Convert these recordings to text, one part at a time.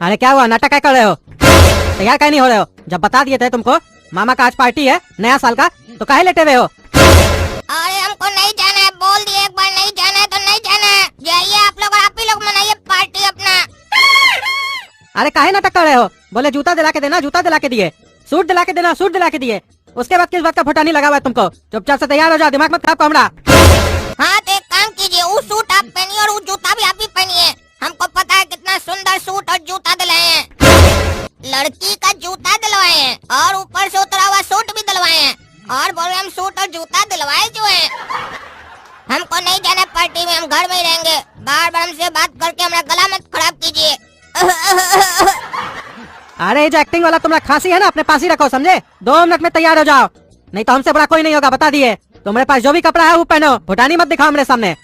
अरे क्या हुआ, नाटक क्या कर रहे हो? तैयार क्या नहीं हो रहे हो? जब बता दिए थे तुमको मामा का आज पार्टी है नया साल का, तो काहे लेटे हुए हो? अरे हमको नहीं जाना है, बोल दिए एक बार नहीं जाना है तो नहीं जाना है। जाइए आप लोग और आप ही लोग मनाइए पार्टी अपना। अरे काहे नाटक कर रहे हो? बोले जूता दिला के देना, जूता दिला के दिए। सूट दिला के देना, सूट दिला के दिए। उसके बाद किस बात का फुटानी लगा हुआ है तुमको? चुपचाप से तैयार हो जाओ, दिमाग मत खराब करो हमरा। हाँ तो एक काम कीजिए, वो सूट आप पहनिए और वो जूता भी आप ही पहनिए। हमको पता है कितना सुंदर सूट और जूता दिलाए हैं। लड़की का जूता दिलवाए हैं और ऊपर से उतरा हुआ सूट भी दिलवाए हैं और बोल रहे हम सूट और जूता दिलवाए जो है। हमको नहीं जाना पार्टी में, हम घर में ही रहेंगे। बार बार हमसे बात करके हमारा गला मत खराब कीजिए। अरे जो एक्टिंग वाला तुम्हारा खांसी है ना, अपने पास ही रखो, समझे? 2 मिनट में तैयार हो जाओ, नहीं तो हमसे बड़ा कोई नहीं होगा, बता दिए। तुम्हारे पास जो भी कपड़ा है वो पहनो, फुटानी मत दिखाओ मेरे सामने।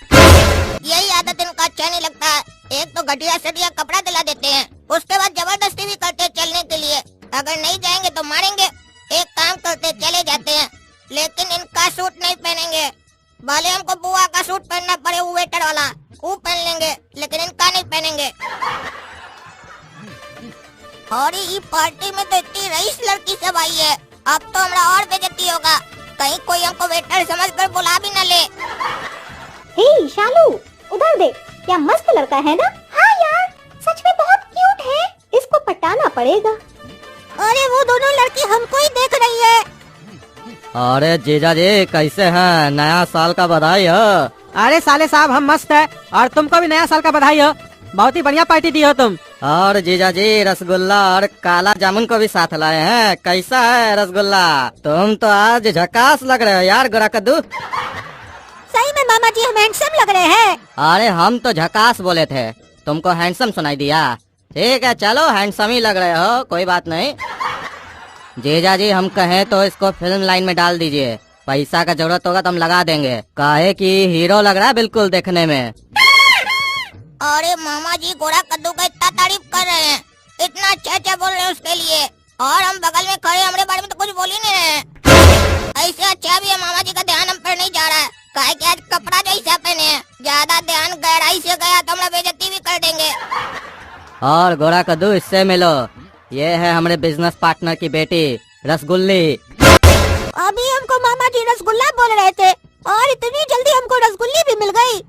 यही आदत इनका अच्छा नहीं लगता है। एक तो घटिया सटिया कपड़ा दिला देते हैं, उसके बाद जबरदस्ती भी करते हैं चलने के लिए। अगर नहीं जाएंगे तो मारेंगे। एक काम करते चले जाते हैं, लेकिन इनका सूट नहीं पहनेंगे। भले हमको बुआ का सूट पहनना पड़े, वो वेटर वाला वो पहन लेंगे, लेकिन इनका नहीं पहनेंगे। और ये पार्टी में तो इतनी रईस लड़की सब आई है, अब तो हमारा और बेइज्जती होगा। कहीं कोई हमको वेटर समझकर बुला भी न ले। हे शालू, उधर देख, क्या मस्त लड़का है ना? हाँ यार, सच में बहुत क्यूट है, इसको पटाना पड़ेगा। अरे वो दोनों लड़की हमको ही देख रही है। अरे जीजा जी कैसे हैं? नया साल का बधाई हो। अरे साले साहब हम मस्त है, और तुमको भी नया साल का बधाई हो। बहुत ही बढ़िया पार्टी दी हो तुम। और जीजा जी रसगुल्ला और काला जामुन को भी साथ लाए हैं। कैसा है रसगुल्ला? तुम तो आज झकास लग रहे हो यार, गोरा कद्दू। सही में मामा जी हम हैंडसम लग रहे हैं। अरे हम तो झकास बोले थे, तुमको हैंडसम सुनाई दिया। ठीक है चलो, हैंडसम ही लग रहे हो, कोई बात नहीं। जीजा जी हम कहें तो इसको फिल्म लाइन में डाल दीजिए, पैसा का जरूरत होगा तो हम लगा देंगे। काहे कि हीरो लग रहा है बिल्कुल देखने में। अरे मामा जी गोरा कद्दू का इतना तारीफ कर रहे हैं, इतना अच्छा बोल रहे हैं उसके लिए, और हम बगल में खड़े हमारे बारे में तो कुछ बोल ही नहीं रहे। ऐसे अच्छा भी है, मामा जी का ध्यान हम पर नहीं जा रहा है। काहे कि आज कपड़ा जो ऐसा पहने हैं, ज्यादा ध्यान गहराई से गया तो हमारा बेइज्जती भी कर देंगे। और गोरा कद्दू इससे मिलो, ये है हमारे बिजनेस पार्टनर की बेटी रसगुल्ली। अभी हमको मामा जी रसगुल्ला बोल रहे थे और इतनी जल्दी हमको रसगुल्ली भी मिल गई।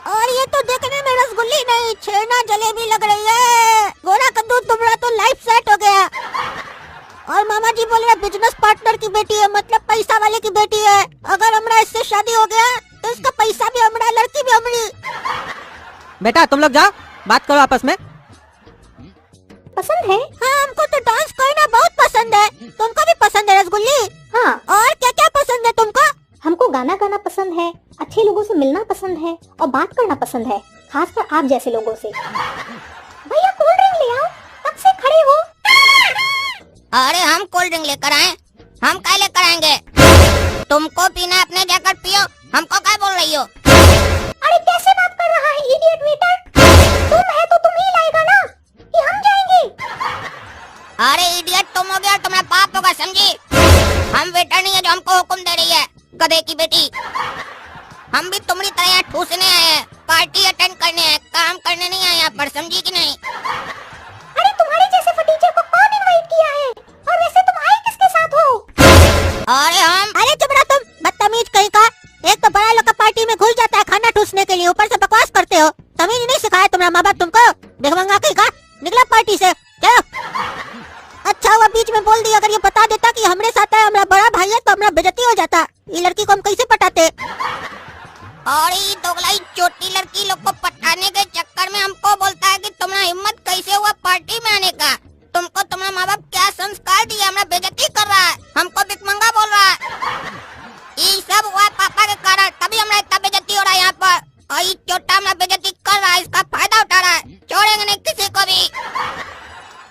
और ये तो देखने में रसगुल्ली नहीं, छेना जलेबी लग रही है। गोरा कद्दू तुम्हारा तो लाइफ सेट हो गया। और मामा जी बोल रहे बिजनेस पार्टनर की बेटी है, मतलब पैसा वाले की बेटी है। अगर हमारा इससे शादी हो गया तो इसका पैसा भी हमारा, लड़की भी हमारी। बेटा तुम लोग जाओ, बात करो आपस में। पसंद है? हाँ हमको तो डांस करना बहुत पसंद है। तुमको भी पसंद है रसगुल्ली? हाँ। और क्या क्या पसंद है तुमको? हमको गाना गाना पसंद है, अच्छे लोगों से मिलना पसंद है और बात करना पसंद है, खासकर आप जैसे लोगों से। भैया कोल्ड ड्रिंक ले आओ, कब से खड़े हो? अरे हम कोल्ड ड्रिंक लेकर आए, हम क्या लेकर आएंगे? तुमको पीना अपने जाकर पियो, हमको क्या बोल रही हो? अरे कैसे बात कर रहा है इडियट वेटर? तुम है तो तुम ही लाएगा ना, कि हम जाएंगे? अरे इडियट तुम हो गया और तुम्हारा बाप होगा, समझी? हम वेटर नहीं है जो हमको हुक्म दे रही है, गधे की बेटी। हम भी तुम्हारी तरह यहाँ ठूसने आए हैं, पार्टी अटेंड करने हैं, काम करने नहीं आए यहाँ पर, समझी कि नहीं? अरे तुम्हारे जैसे फटीचर को कौन इनवाइट किया है? और वैसे तुम आए किसके साथ हो? अरे चुप रहो तुम, बदतमीज कहीं का। एक तो बड़ा लोग का पार्टी में घुस जाता है खाना ठूसने के लिए, ऊपर से बकवास करते हो। तमीज नहीं सिखाया तुम्हारा माँ बाप तुमको? देखवांगा कहीं का, निकला पार्टी से, चलो। अच्छा हुआ बीच में बोल दिया, अगर ये बता देता कि हमरे साथ है, हमारा बड़ा भाई है, तो हमारा बेइज्जती हो जाता। ये लड़की को हम कैसे पटाते? और ये दोगलाई छोटी लड़की लोग को पटाने के चक्कर में हमको बोलता है कि तुम्हारा हिम्मत कैसे हुआ पार्टी में आने का? तुमको तुम्हारा माँ बाप क्या संस्कार दिया? हमारा बेइज्जती कर रहा है, हमको भिखमंगा बोल रहा है। ये सब हुआ पापा के कारण, तभी हमारा इतना बेइज्जती हो रहा है यहाँ पर। और ये छोटा हमारा बेइज्जती कर रहा है, इसका फायदा उठा रहा है। छोड़ेंगे नहीं किसी को भी।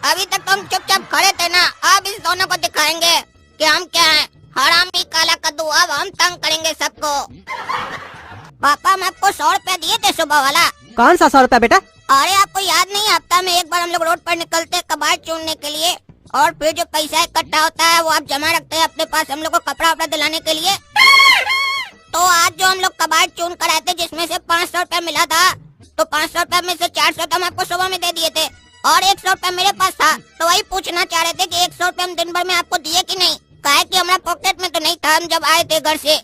अभी तक तो हम चुपचाप खड़े थे ना, अब इस दोनों को दिखाएंगे कि हम क्या हैं, हरामी काला कद्दू। अब हम तंग करेंगे सबको। पापा हम आपको 100 रुपया दिए थे सुबह वाला। कौन सा 100 रुपया बेटा? अरे आपको याद नहीं, हफ्ता में एक बार हम लोग रोड पर निकलते हैं कबाड़ चुनने के लिए, और फिर जो पैसा इकट्ठा होता है वो आप जमा रखते हैं अपने पास हम लोग को कपड़ा वपड़ा दिलाने के लिए। तो आज जो हम लोग कबाड़ चुन कर आए थे, जिसमें से 500 रुपया मिला था, तो 500 रुपया में से 400 तो हम आपको सुबह में दे दिए थे, और 100 रुपया मेरे पास था, तो वही पूछना चाह रहे थे कि 100 रुपया हम दिन भर में आपको दिए कि नहीं। काहे कि हमारा पॉकेट में तो नहीं था हम जब आए थे घर से।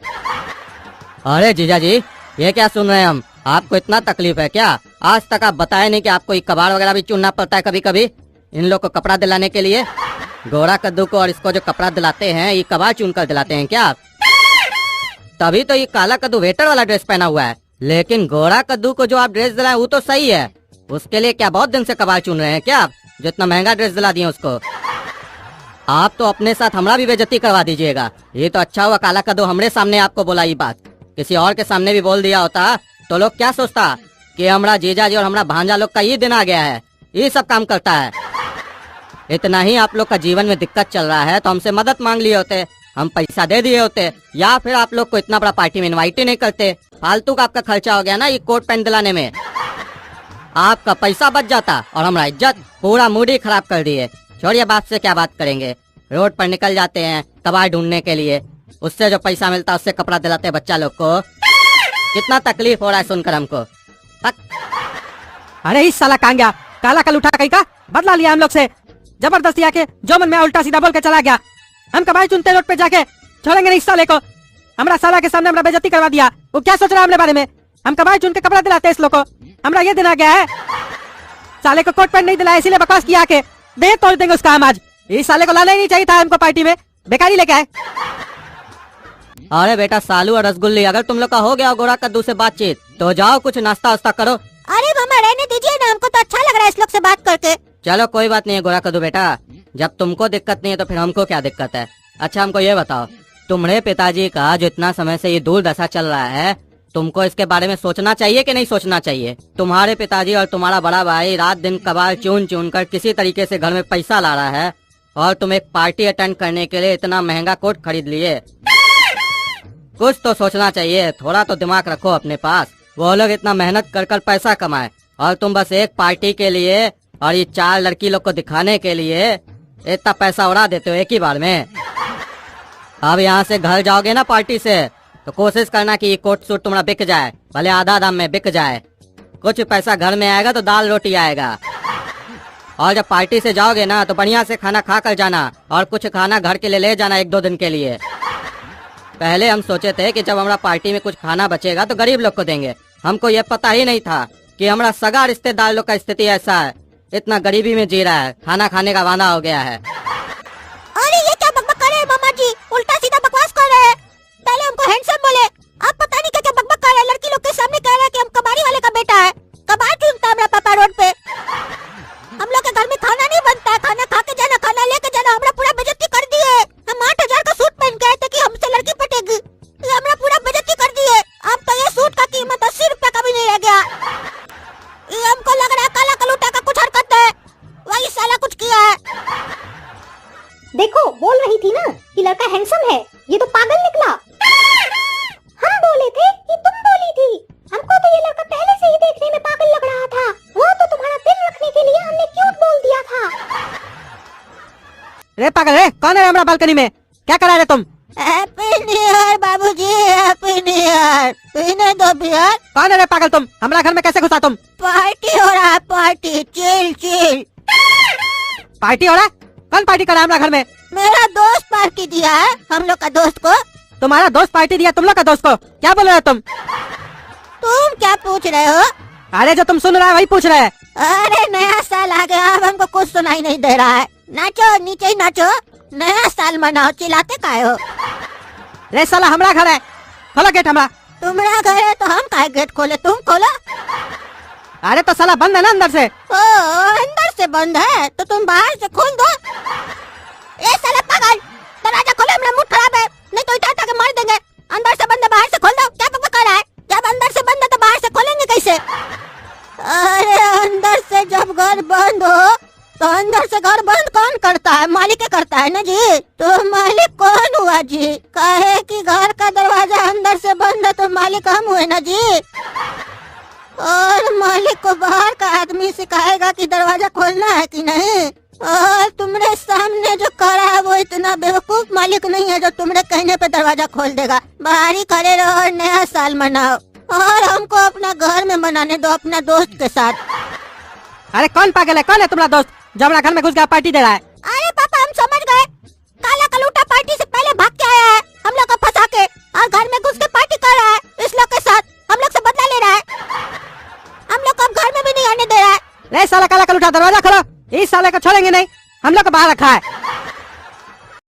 अरे जीजा जी, ये क्या सुन रहे हैं हम? आपको इतना तकलीफ है क्या? आज तक आप बताए नहीं कि आपको ये कबाड़ वगैरह भी चुनना पड़ता है कभी कभी इन लोग को कपड़ा दिलाने के लिए। गोरा कद्दू को और इसको जो कपड़ा दिलाते हैं ये कबाड़ चुन कर दिलाते हैं क्या आप? तभी तो ये काला कद्दू वेटर वाला ड्रेस पहना हुआ है, लेकिन गोरा कद्दू को जो आप ड्रेस दिलाए वो तो सही है। उसके लिए क्या बहुत दिन से कबाड़ चुन रहे हैं क्या आप, जो इतना महंगा ड्रेस दिला दिए उसको? आप तो अपने साथ हमारा भी बेइज्जती करवा दीजिएगा। ये तो अच्छा हुआ काला कद्दू हमरे सामने आपको बोला ये बात, किसी और के सामने भी बोल दिया होता तो लोग क्या सोचता कि हमारा जीजा जी और हमारा भांजा लोग का ये दिन आ गया है, ये सब काम करता है। इतना ही आप लोग का जीवन में दिक्कत चल रहा है तो हमसे मदद मांग लिए होते, हम पैसा दे दिए होते, या फिर आप लोग को इतना बड़ा पार्टी में इनवाइट ही नहीं करते। फालतू का आपका खर्चा हो गया ना ये कोट पैंट दिलाने में। आपका पैसा बच जाता और हमारा इज्जत, पूरा मूड ही खराब कर दिए। छोड़िए, बाप से क्या बात करेंगे। रोड पर निकल जाते हैं कबाड़ ढूंढने के लिए, उससे जो पैसा मिलता है उससे कपड़ा दिलाते बच्चा लोग को। कितना तकलीफ हो रहा है सुनकर हमको। अरे इस साला कहाँ गया? काला कल उठा कहीं का बदला लिया हम लोग से, जबरदस्ती आके जो मन में उल्टा सीधा बोल के चला गया। हम कबाड़ चुनते रोड पे जाके छोड़ेंगे नहीं इस साले को। हमारा साला के सामने हमारा बेइज्जती करवा दिया। वो क्या सोच रहा है हमरे बारे में? हम कबाड़ चुन के कपड़ा दिलाते इस लोग को, हमारा ये दिन आ गया है। साले को कोट पैंट नहीं दिलाया इसीलिए बकवास किया के दे तोड़ देंगे उसका हम आज। इस साले को लाना ही नहीं चाहिए था हमको पार्टी में, बेकारी लेके आए। अरे बेटा सालू और रसगुल्ली, अगर तुम लोग का हो गया गोरा कद्दू से बातचीत तो जाओ कुछ नाश्ता वास्ता करो। अरे मामा रहने दीजिए ना, हमको तो अच्छा लग रहा है इस लोग से बात करके। चलो कोई बात नहीं है गोरा कद्दू बेटा, जब तुमको दिक्कत नहीं है तो फिर हमको क्या दिक्कत है। अच्छा हमको ये बताओ, तुम्हारे पिताजी का जो इतना समय से ये दुर्दशा चल रहा है, तुमको इसके बारे में सोचना चाहिए कि नहीं सोचना चाहिए? तुम्हारे पिताजी और तुम्हारा बड़ा भाई रात दिन कबाड़ चुन चुन कर किसी तरीके से घर में पैसा ला रहा है, और तुम एक पार्टी अटेंड करने के लिए इतना महंगा कोट खरीद लिए। कुछ तो सोचना चाहिए, थोड़ा तो दिमाग रखो अपने पास। वो लोग इतना मेहनत कर कर पैसा कमाए और तुम बस एक पार्टी के लिए और ये 4 लड़की लोग को दिखाने के लिए इतना पैसा उड़ा देते हो एक ही बार में। अब यहाँ से घर जाओगे ना पार्टी से तो कोशिश करना कि ये कोट सूट तुम्हारा बिक जाए, भले आधा दाम में बिक जाए। कुछ पैसा घर में आएगा तो दाल रोटी आएगा। और जब पार्टी से जाओगे ना तो बढ़िया से खाना खा कर जाना, और कुछ खाना घर के लिए ले जाना 1-2 दिन के लिए। पहले हम सोचे थे कि जब हमारा पार्टी में कुछ खाना बचेगा तो गरीब लोग को देंगे। हमको ये पता ही नहीं था कि हमारा सगा रिश्तेदार लोग का स्थिति ऐसा है, इतना गरीबी में जी रहा है, खाना खाने का वादा हो गया है। अरे ये क्या बकबक कर रहे हैं मामा जी, उल्टा सीधा बकवास कर रहे हैं। पहले हमको हैंडसम बोले, आप पता नहीं क्या क्या बकबक कर रहे हैं। लड़की लोग के सामने कह रहे हैं कि हम कबाड़ी वाले का बेटा है, कबाड़ चुनता है मेरा पापा रोड पे। हम लोग के घर में खाना नहीं बनता है, खाना खा के जाना, खाना लेके जाना। हमारा पूरा बेइज्जती कर दिए। हम 8,000 का सूट पहन के आए थे कि हमसे लड़की पटेगी, हमारा पूरा बेइज्जती कर दिए। अब तो ये सूट का कीमत 80 रुपया का भी नहीं रह गया। ये हमको लग रहा है काला कलूटा का कुछ हरकत है, वही साला कुछ किया है। देखो बोल रही थी ना कि लड़का हैंडसम है, ये तो पागल निकला। हम बोले थे कि तुम बोली थी। हमको तो ये लड़का पहले से ही देखने में पागल लग रहा था, वो तो तुम्हारा दिल रखने के लिए हमने क्यूट बोल दिया था। रे पागल रे, कौन है हमारा बालकनी में? क्या करा रहे तुम? हैप्पी न्यू ईयर बाबूजी, हैप्पी न्यू ईयर। पीने दो बियर। कौन है रे पागल तुम? हमारा घर में कैसे घुसा तुम? पार्टी हो रहा है, पार्टी, चिल चिल। पार्टी हो रहा है? कौन पार्टी करा हमारा घर में? मेरा दोस्त पार्टी दिया है हम लोग का दोस्त को। तुम्हारा दोस्त पार्टी दिया तुम लोग का दोस्त को? क्या बोल रहे हो तुम? तुम क्या पूछ रहे हो? अरे जो तुम सुन रहा है वही पूछ रहे हैं। अरे नया साल आ गया, अब हमको कुछ सुनाई नहीं दे रहा है। नाचो, नीचे ही नाचो, नया साल मनाओ, चिल्लाते काहे हो? रे साला हमारा घर है, खोलो गेट हमारा। तुम्हारा घर है तो हम काहे गेट खोले, तुम खोलो। अरे तो साला बंद है ना अंदर से। ओ अंदर से बंद है तो तुम बाहर से खोल दो। ए साला पागल, दरवाजा खोलो, हमारा मूड खराब है, नहीं तो इठा के मार देंगे। अंदर से बंद है, बाहर से खोल दो। क्या बकबक कर रहा है? जब अंदर से बंद है तो बाहर से खोलेंगे कैसे? अरे अंदर से जब घर बंद हो तो अंदर से घर बंद कौन करता है? मालिक करता है ना जी। तो मालिक कौन हुआ जी? कहे कि घर का दरवाजा अंदर से बंद है तो मालिक हम हुए ना जी। और मालिक को बाहर का आदमी सिखाएगा कि दरवाजा खोलना है कि नहीं। और तुम्हारे सामने जो खड़ा है वो इतना बेवकूफ मालिक नहीं है जो तुम्हारे कहने पे दरवाजा खोल देगा। बाहर ही खड़े रहो और नया साल मनाओ, और हमको अपना घर में मनाने दो अपना दोस्त के साथ। अरे कौन पागल है, कौन है तुम्हारा दोस्त जो हमारा घर में घुस गया पार्टी दे रहा है? अरे पापा हम समझ गए, काला कलूटा पार्टी से पहले भाग के आया है हम लोग को फंसा के, और घर में घुस के पार्टी कर रहा है इस लोग के साथ, हम लोग से बदला ले रहा है, हम लोग को अब घर में भी नहीं आने दे रहा है। रे साला काला कलूटा, दरवाजा खोलो, इस साले को छोड़ेंगे नहीं, हम लोग को बाहर रखा है।